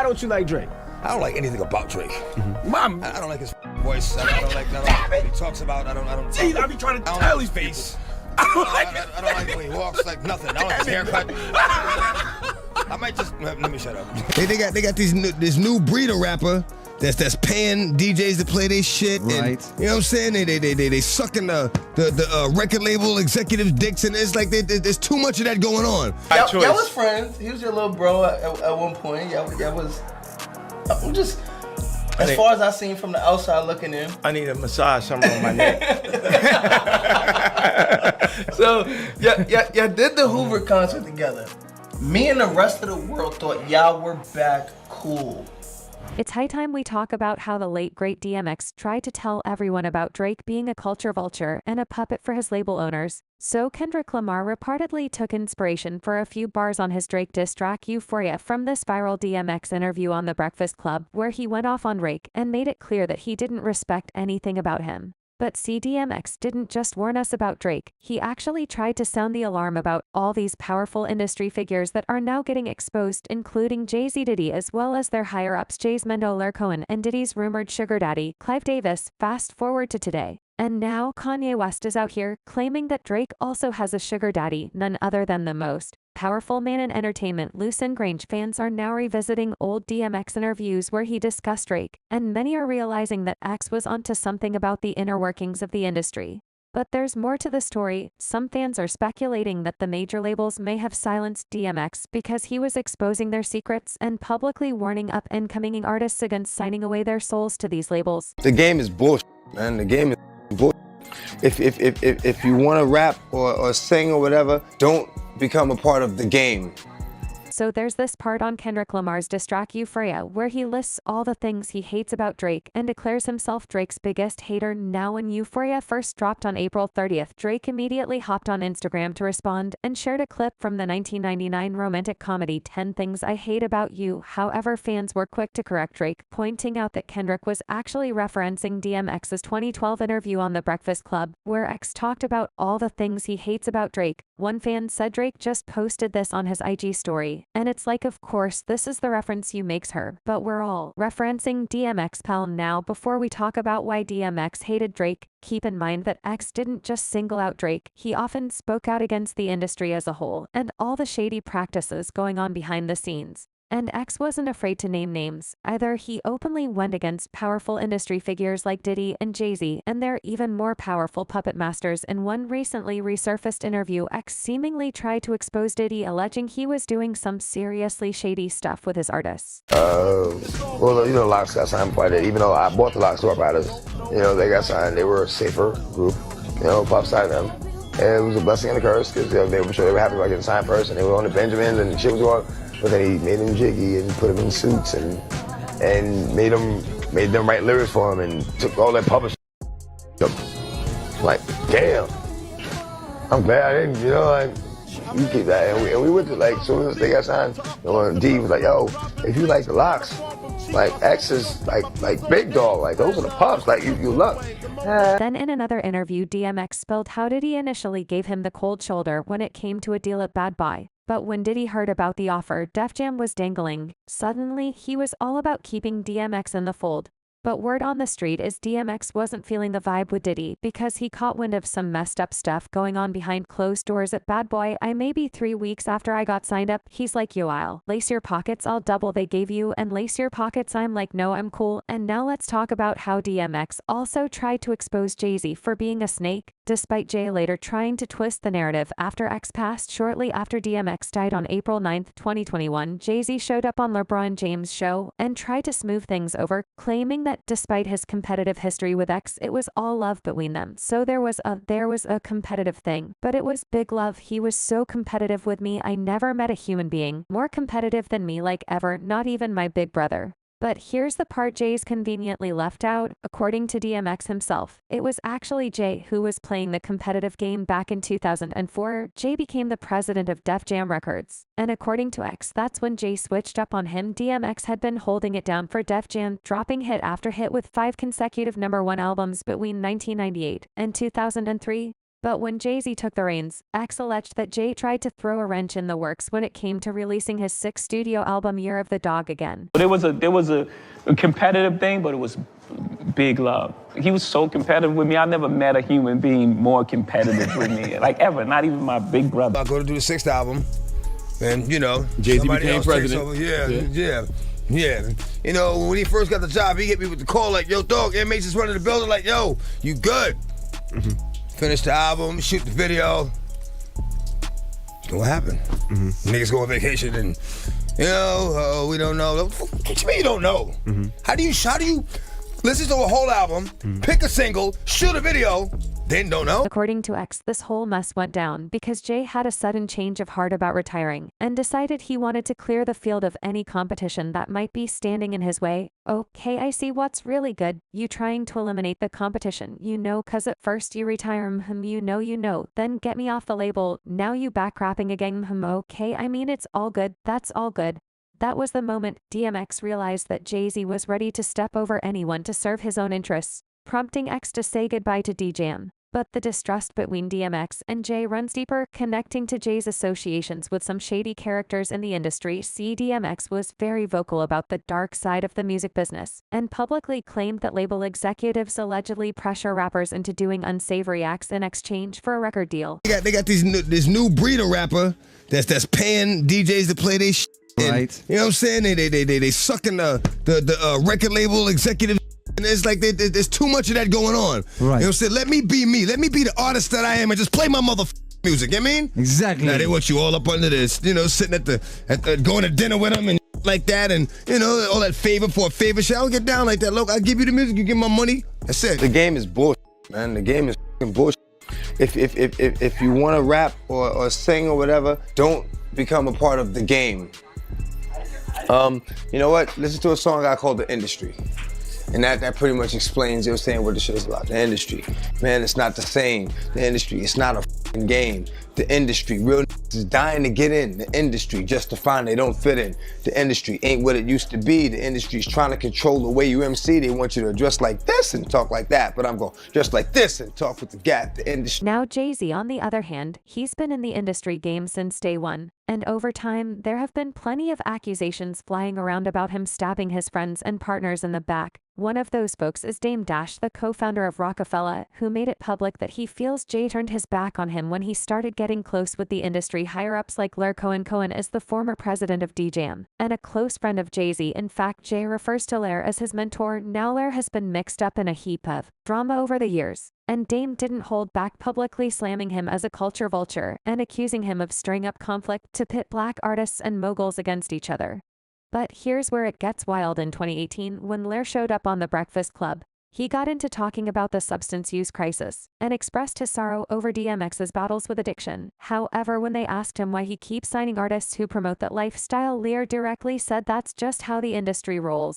don't you like Drake? I don't like anything about Drake. Mom, I don't like his voice. I don't like what he talks about. I don't. Jeez, I be trying to I don't tell like these his people. face. I don't like it. I don't like the way he walks. Like nothing. I don't like his haircut. I might just let me shut up. They got this new breed of rapper that's paying DJs to play their shit. Right. And, you know what I'm saying? They sucking the record label executives' dicks, and it's like there's too much of that going on. Y'all was friends. He was your little bro at one point. Y'all was. I'm just. As far as I seen from the outside looking in. I need a massage somewhere on my neck. So, y'all did the Hoover concert together. Me and the rest of the world thought y'all were back cool. It's high time we talk about how the late great DMX tried to tell everyone about Drake being a culture vulture and a puppet for his label owners. So Kendrick Lamar reportedly took inspiration for a few bars on his Drake diss track Euphoria from this viral DMX interview on The Breakfast Club, where he went off on Drake and made it clear that he didn't respect anything about him. But DMX didn't just warn us about Drake, he actually tried to sound the alarm about all these powerful industry figures that are now getting exposed, including Jay-Z, Diddy, as well as their higher-ups Jay's mento, Lyor Cohen and Diddy's rumored sugar daddy, Clive Davis. Fast forward to today. And now Kanye West is out here claiming that Drake also has a sugar daddy, none other than the most powerful man in entertainment. Lucian Grainge fans are now revisiting old DMX interviews where he discussed Drake, and many are realizing that X was onto something about the inner workings of the industry. But there's more to the story. Some fans are speculating that the major labels may have silenced DMX because he was exposing their secrets and publicly warning up and coming artists against signing away their souls to these labels. The game is bullshit, man. The game is bullshit. If you want to rap or sing or whatever, don't become a part of the game. So there's this part on Kendrick Lamar's diss track Euphoria where he lists all the things he hates about Drake and declares himself Drake's biggest hater. Now when Euphoria first dropped on April 30th, Drake immediately hopped on Instagram to respond and shared a clip from the 1999 romantic comedy 10 Things I Hate About You. However, fans were quick to correct Drake, pointing out that Kendrick was actually referencing DMX's 2012 interview on The Breakfast Club, where X talked about all the things he hates about Drake. One fan said Drake just posted this on his IG story. And it's like, of course, this is the reference you makes her, but we're all referencing DMX pal. Now, before we talk about why DMX hated Drake, keep in mind that X didn't just single out Drake, he often spoke out against the industry as a whole and all the shady practices going on behind the scenes. And X wasn't afraid to name names either. He openly went against powerful industry figures like Diddy and Jay-Z and their even more powerful puppet masters. In one recently resurfaced interview, X seemingly tried to expose Diddy, alleging he was doing some seriously shady stuff with his artists. Well, you know, Locks got signed by that. Even though I bought the Locks to our riders, you know, they got signed. They were a safer group. You know, Puff signed them. And it was a blessing and a curse because they were sure they were happy about getting signed first, and they were on the Benjamins and shit was going. But then he made them jiggy and put them in suits and made them write lyrics for him and took all that publishing. Like, damn. I'm glad I didn't, you know, like, you keep that. And we went to, like, as soon as they got signed, you know, D was like, yo, if you like the Locks, like, X is like big dog, like, those are the Puffs, like, you love. Then in another interview, DMX spilled how Diddy initially gave him the cold shoulder when it came to a deal at Bad Boy. But when Diddy heard about the offer Def Jam was dangling, suddenly he was all about keeping DMX in the fold. But word on the street is DMX wasn't feeling the vibe with Diddy because he caught wind of some messed up stuff going on behind closed doors at Bad Boy. Maybe 3 weeks after I got signed up, he's like, yo, I'll lace your pockets, I'll double they gave you and lace your pockets. I'm like, no, I'm cool. And now let's talk about how DMX also tried to expose Jay-Z for being a snake, despite Jay later trying to twist the narrative after X passed. Shortly after DMX died on April 9, 2021, Jay-Z showed up on LeBron James' show and tried to smooth things over, claiming that despite his competitive history with X, it was all love between them. So there was a competitive thing, but it was big love. He was so competitive with me. I never met a human being more competitive than me, like ever, not even my big brother. But here's the part Jay's conveniently left out. According to DMX himself, it was actually Jay who was playing the competitive game back in 2004. Jay became the president of Def Jam Records. And according to X, that's when Jay switched up on him. DMX had been holding it down for Def Jam, dropping hit after hit with 5 consecutive #1 albums between 1998 and 2003. But when Jay-Z took the reins, X alleged that Jay tried to throw a wrench in the works when it came to releasing his 6th studio album Year of the Dog again. There was a competitive thing, but it was big love. He was so competitive with me. I never met a human being more competitive with me, like ever, not even my big brother. I go to do the 6th album, and you know, Jay-Z somebody became else takes president. over. Yeah. You know, when he first got the job, he hit me with the call like, yo, dog, inmates is running the building like, yo, you good? Finish the album, shoot the video. What happened? Niggas go on vacation and, you know, we don't know. What you mean you don't know? How do you listen to a whole album, pick a single, shoot a video, then don't know? According to X, this whole mess went down because Jay had a sudden change of heart about retiring and decided he wanted to clear the field of any competition that might be standing in his way. Okay, I see what's really good. You trying to eliminate the competition, you know, cause at first you retire, you know, then get me off the label, now you back rapping again, okay, I mean it's all good, that's all good. That was the moment DMX realized that Jay-Z was ready to step over anyone to serve his own interests, prompting X to say goodbye to D-Jam. But the distrust between DMX and Jay runs deeper, connecting to Jay's associations with some shady characters in the industry. DMX was very vocal about the dark side of the music business, and publicly claimed that label executives allegedly pressure rappers into doing unsavory acts in exchange for a record deal. They got this new breed of rapper that's paying DJs to play their shit. Right. You know what I'm saying? They sucking the record label executive. And it's like there's too much of that going on. Right. You know what I'm saying? Let me be me. Let me be the artist that I am and just play my music. You know what I mean? Exactly. Now they want you all up under this, you know, sitting at going to dinner with them and like that, and you know, all that favor for a favor shit. I don't get down like that. Look, I give you the music, you give my money. That's it. The game is bullshit, man. The game is fucking bullshit. If you want to rap or sing or whatever, don't become a part of the game. You know what? Listen to a song I called The Industry. And that pretty much explains, you know what I'm saying, what the shit is about. The industry. Man, it's not the same. The industry, it's not a fucking game. The industry, real niggas is dying to get in the industry just to find they don't fit in. The industry ain't what it used to be. The industry's trying to control the way you MC. They want you to dress like this and talk like that, but I'm going to dress like this and talk with the gap. The industry. Now Jay-Z, on the other hand, he's been in the industry game since day one. And over time, there have been plenty of accusations flying around about him stabbing his friends and partners in the back. One of those folks is Dame Dash, the co-founder of Rockefeller, who made it public that he feels Jay turned his back on him when he started getting close with the industry higher-ups like Lyor Cohen is the former president of DJam, and a close friend of Jay-Z. In fact, Jay refers to Lyor as his mentor. Now Lyor has been mixed up in a heap of drama over the years, and Dame didn't hold back, publicly slamming him as a culture vulture and accusing him of stirring up conflict to pit black artists and moguls against each other. But here's where it gets wild. In 2018, when Lyor showed up on The Breakfast Club, he got into talking about the substance use crisis and expressed his sorrow over DMX's battles with addiction. However, when they asked him why he keeps signing artists who promote that lifestyle, Lyor directly said that's just how the industry rolls.